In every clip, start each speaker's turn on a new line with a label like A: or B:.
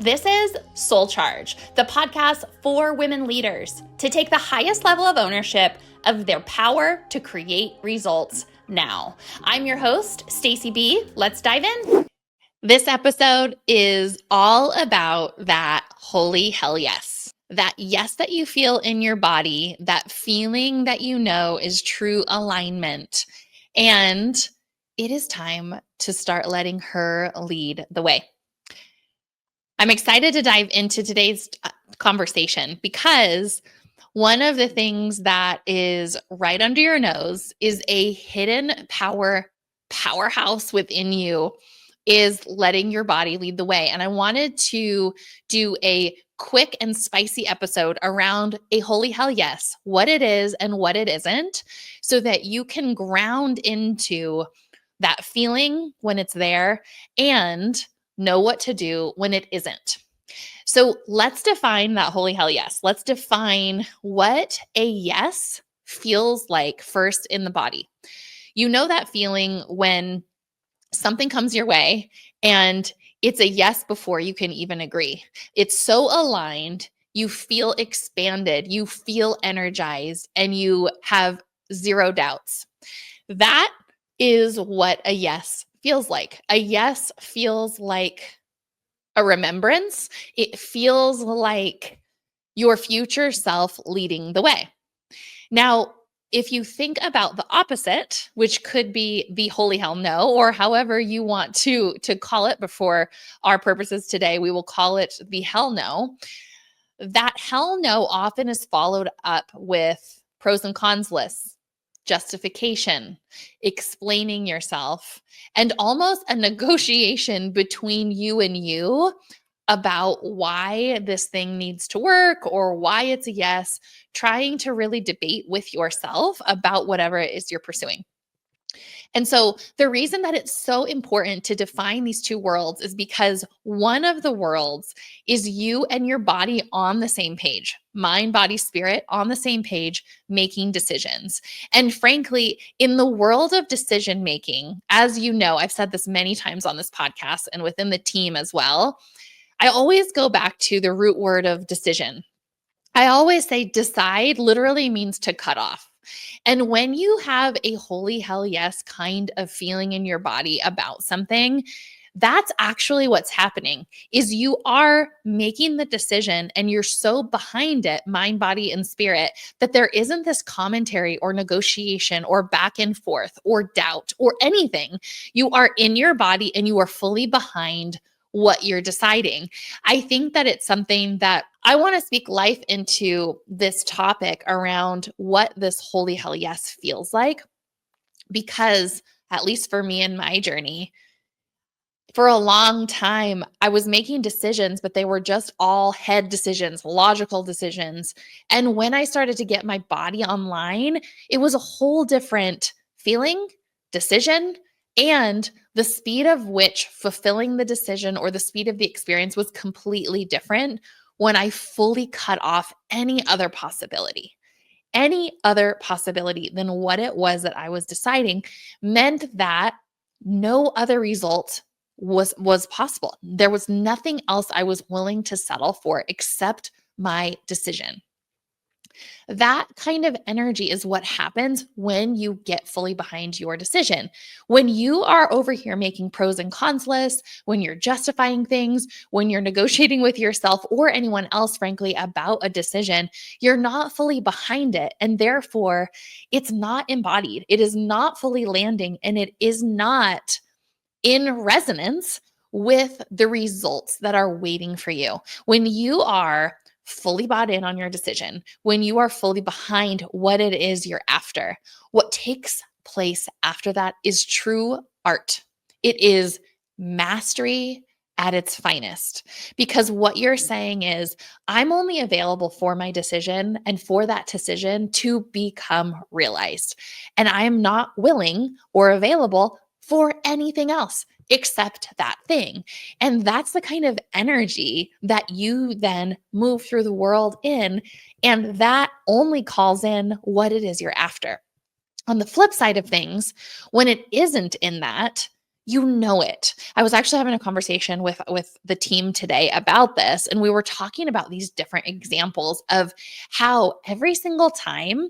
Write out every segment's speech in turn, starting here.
A: This is SoulCharge, the podcast for women leaders to take the highest level of ownership of their power to create results now. I'm your host, Stacy B. Let's dive in. This episode is all about that holy hell yes. That yes that you feel in your body, that feeling that you know is true alignment. And it is time to start letting her lead the way. I'm excited to dive into today's conversation because one of the things that is right under your nose is a hidden powerhouse within you is letting your body lead the way. And I wanted to do a quick and spicy episode around a holy hell yes, what it is and what it isn't, so that you can ground into that feeling when it's there and know what to do when it isn't. So let's define that holy hell yes. Let's define what a yes feels like first in the body. You know that feeling when something comes your way and it's a yes before you can even agree. It's so aligned, you feel expanded, you feel energized, and you have zero doubts. That is what a yes feels like. A yes feels like a remembrance. It feels like your future self leading the way. Now, if you think about the opposite, which could be the holy hell no, or however you want to call it, before our purposes today, we will call it the hell no. That hell no often is followed up with pros and cons lists, justification, explaining yourself, and almost a negotiation between you and you about why this thing needs to work or why it's a yes, trying to really debate with yourself about whatever it is you're pursuing. And so the reason that it's so important to define these two worlds is because one of the worlds is you and your body on the same page, mind, body, spirit on the same page, making decisions. And frankly, in the world of decision making, as you know, I've said this many times on this podcast and within the team as well, I always go back to the root word of decision. I always say decide literally means to cut off. And when you have a holy hell yes kind of feeling in your body about something, that's actually what's happening is you are making the decision and you're so behind it, mind, body, and spirit, that there isn't this commentary or negotiation or back and forth or doubt or anything. You are in your body and you are fully behind what you're deciding. I think that it's something that I want to speak life into this topic around what this holy hell yes feels like, because at least for me in my journey, for a long time, I was making decisions, but they were just all head decisions, logical decisions. And when I started to get my body online, it was a whole different feeling, decision, and the speed of which fulfilling the decision or the speed of the experience was completely different when I fully cut off any other possibility. Any other possibility than what it was that I was deciding meant that no other result was possible. There was nothing else I was willing to settle for except my decision. That kind of energy is what happens when you get fully behind your decision. When you are over here making pros and cons lists, when you're justifying things, when you're negotiating with yourself or anyone else, frankly, about a decision, you're not fully behind it. And therefore, it's not embodied. It is not fully landing, and it is not in resonance with the results that are waiting for you. When you are fully bought in on your decision, when you are fully behind what it is you're after, what takes place after that is true art. It is mastery at its finest, because what you're saying is, I'm only available for my decision and for that decision to become realized. And I am not willing or available for anything else except that thing. And that's the kind of energy that you then move through the world in. And that only calls in what it is you're after. On the flip side of things, when it isn't in that, You know it. I was actually having a conversation with the team today about this, and we were talking about these different examples of how every single time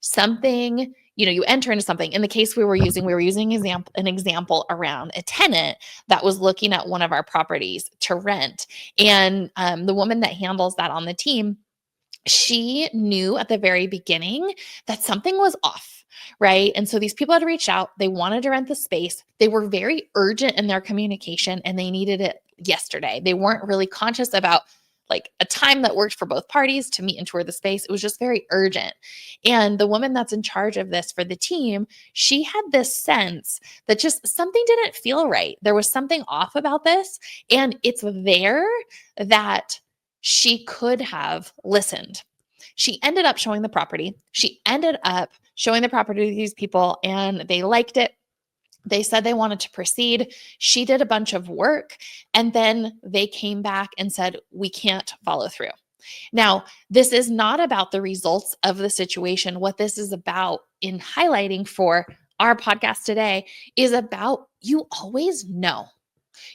A: something, you enter into something. In the case we were using an example around a tenant that was looking at one of our properties to rent. And the woman that handles that on the team, she knew at the very beginning that something was off, right? And so these people had reached out, they wanted to rent the space. They were very urgent in their communication and they needed it yesterday. They weren't really conscious about like a time that worked for both parties to meet and tour the space. It was just very urgent. And the woman that's in charge of this for the team, she had this sense that just something didn't feel right. There was something off about this. And it's there that she could have listened. She ended up showing the property. She ended up showing the property to these people and they liked it. They said they wanted to proceed. She did a bunch of work and then they came back and said, we can't follow through. Now, this is not about the results of the situation. What this is about in highlighting for our podcast today is about you always know.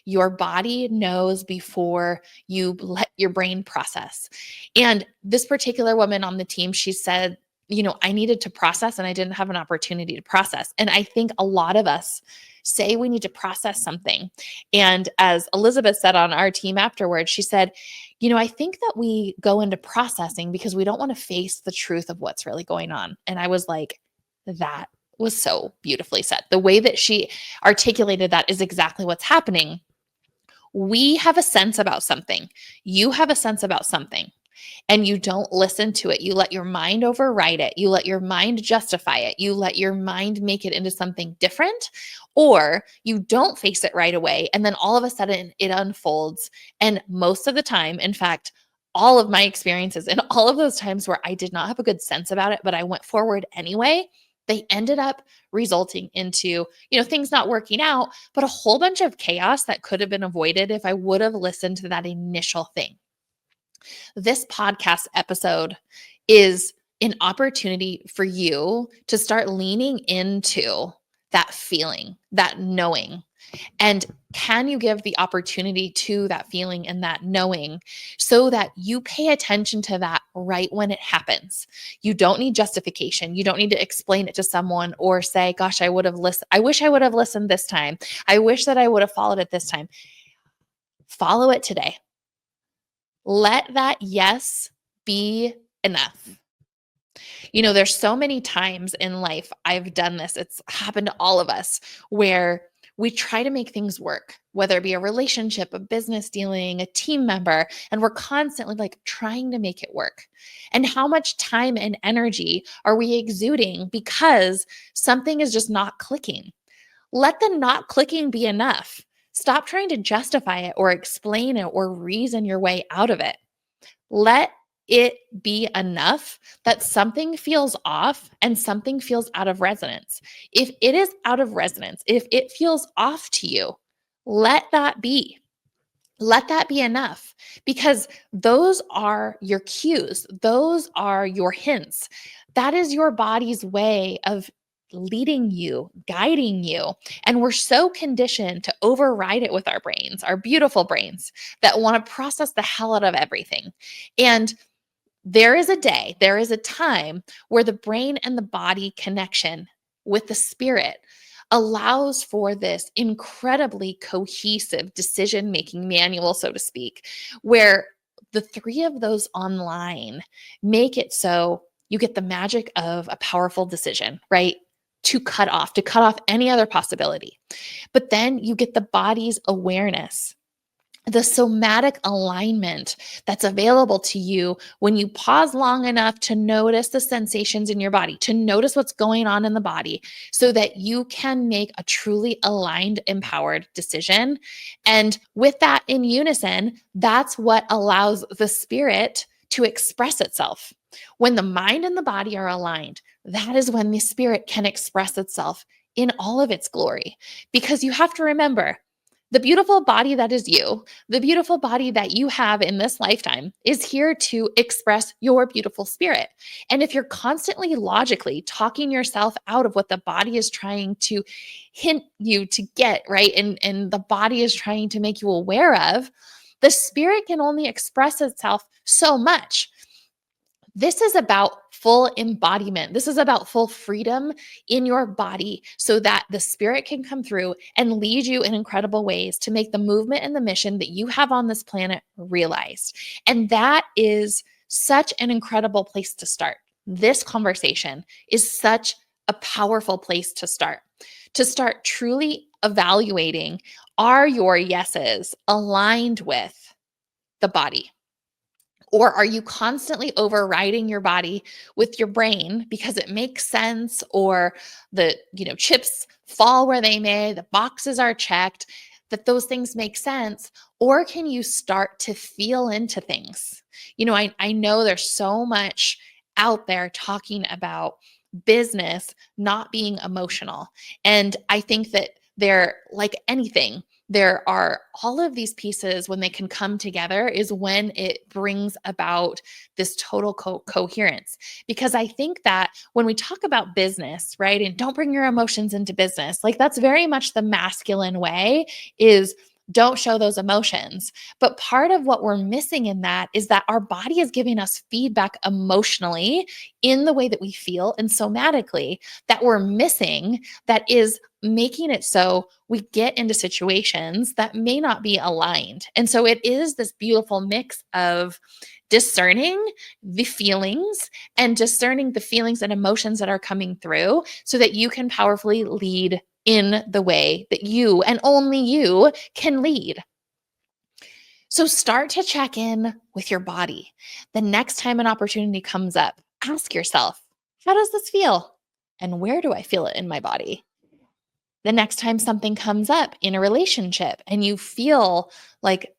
A: Your body knows before you let your brain process. And this particular woman on the team, she said, I needed to process and I didn't have an opportunity to process. And I think a lot of us say we need to process something. And as Elizabeth said on our team afterwards, she said, I think that we go into processing because we don't want to face the truth of what's really going on. And I was like, that was so beautifully said. The way that she articulated that is exactly what's happening. We have a sense about something. You have a sense about something. And you don't listen to it. You let your mind override it. You let your mind justify it. You let your mind make it into something different, or you don't face it right away. And then all of a sudden it unfolds. And most of the time, in fact, all of my experiences and all of those times where I did not have a good sense about it, but I went forward anyway, they ended up resulting into, things not working out, but a whole bunch of chaos that could have been avoided if I would have listened to that initial thing. This podcast episode is an opportunity for you to start leaning into that feeling, that knowing. And can you give the opportunity to that feeling and that knowing so that you pay attention to that right when it happens? You don't need justification. You don't need to explain it to someone or say, gosh, I wish I would have listened this time. I wish that I would have followed it this time. Follow it today. Let that yes be enough. There's so many times in life I've done this. It's happened to all of us where we try to make things work, whether it be a relationship, a business dealing, a team member, and we're constantly like trying to make it work. And how much time and energy are we exuding because something is just not clicking? Let the not clicking be enough. Stop trying to justify it or explain it or reason your way out of it. Let it be enough that something feels off and something feels out of resonance. If it is out of resonance, if it feels off to you, let that be. Let that be enough because those are your cues. Those are your hints. That is your body's way of leading you, guiding you. And we're so conditioned to override it with our brains, our beautiful brains that want to process the hell out of everything. And there is a time where the brain and the body connection with the spirit allows for this incredibly cohesive decision-making manual, so to speak, where the three of those online make it so you get the magic of a powerful decision, right? To cut off any other possibility. But then you get the body's awareness, the somatic alignment that's available to you when you pause long enough to notice the sensations in your body, to notice what's going on in the body so that you can make a truly aligned, empowered decision. And with that in unison, that's what allows the spirit to express itself. When the mind and the body are aligned, that is when the spirit can express itself in all of its glory. Because you have to remember, The beautiful body that is you, the beautiful body that you have in this lifetime is here to express your beautiful spirit. And if you're constantly logically talking yourself out of what the body is trying to hint you to get, right? And the body is trying to make you aware of, the spirit can only express itself so much. This is about full embodiment. This is about full freedom in your body so that the spirit can come through and lead you in incredible ways to make the movement and the mission that you have on this planet realized. And that is such an incredible place to start. This conversation is such a powerful place to start truly evaluating, are your yeses aligned with the body? Or are you constantly overriding your body with your brain because it makes sense, or the chips fall where they may, the boxes are checked, that those things make sense? Or can you start to feel into things? I know there's so much out there talking about business not being emotional. And I think that they're like anything. There are all of these pieces when they can come together is when it brings about this total coherence. Because I think that when we talk about business, right, and don't bring your emotions into business, like that's very much the masculine way, is don't show those emotions. But part of what we're missing in that is that our body is giving us feedback emotionally in the way that we feel and somatically that we're missing, that is making it so we get into situations that may not be aligned. And so it is this beautiful mix of discerning the feelings and discerning the feelings and emotions that are coming through so that you can powerfully lead in the way that you and only you can lead. So start to check in with your body. The next time an opportunity comes up, ask yourself, how does this feel? And where do I feel it in my body? The next time something comes up in a relationship and you feel like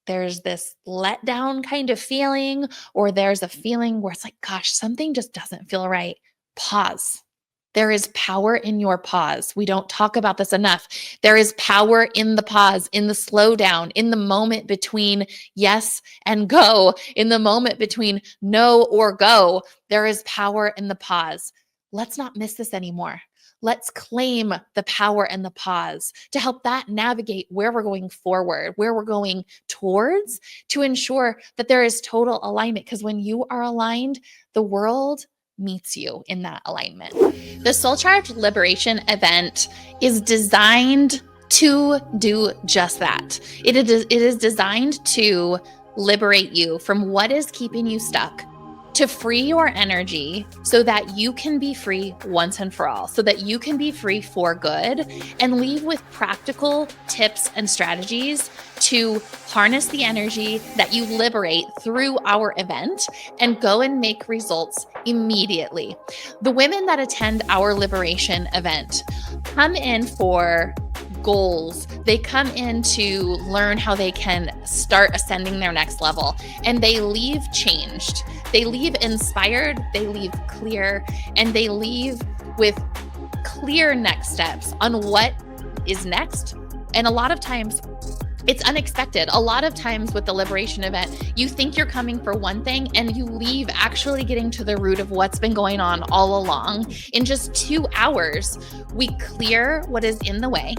A: there's this letdown kind of feeling, or there's a feeling where it's like, gosh, something just doesn't feel right, pause. There is power in your pause. We don't talk about this enough. There is power in the pause, in the slowdown, in the moment between yes and go, in the moment between no or go. There is power in the pause. Let's not miss this anymore. Let's claim the power and the pause to help that navigate where we're going forward, where we're going towards, to ensure that there is total alignment. Because when you are aligned, the world meets you in that alignment. The SoulCharge Liberation event is designed to do just that. It is designed to liberate you from what is keeping you stuck, to free your energy so that you can be free once and for all, so that you can be free for good, and leave with practical tips and strategies to harness the energy that you liberate through our event and go and make results immediately. The women that attend our liberation event come in for goals. They come in to learn how they can start ascending their next level, and they leave changed. They leave inspired, they leave clear, and they leave with clear next steps on what is next. And a lot of times it's unexpected. A lot of times with the liberation event, you think you're coming for one thing and you leave actually getting to the root of what's been going on all along. In just 2 hours, we clear what is in the way.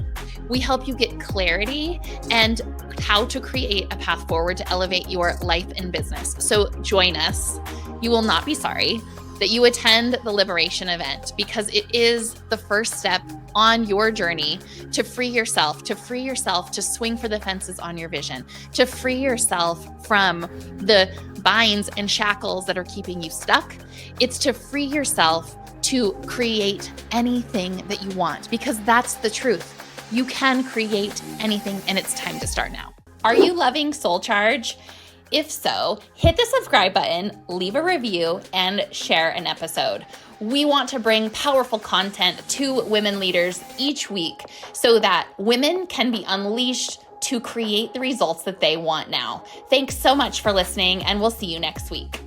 A: We help you get clarity and how to create a path forward to elevate your life and business. So join us. You will not be sorry that you attend the liberation event, because it is the first step on your journey to free yourself, to swing for the fences on your vision, to free yourself from the binds and shackles that are keeping you stuck. It's to free yourself to create anything that you want, because that's the truth. You can create anything, and it's time to start now. Are you loving SoulCharge? If so, hit the subscribe button, leave a review, and share an episode. We want to bring powerful content to women leaders each week so that women can be unleashed to create the results that they want now. Thanks so much for listening, and we'll see you next week.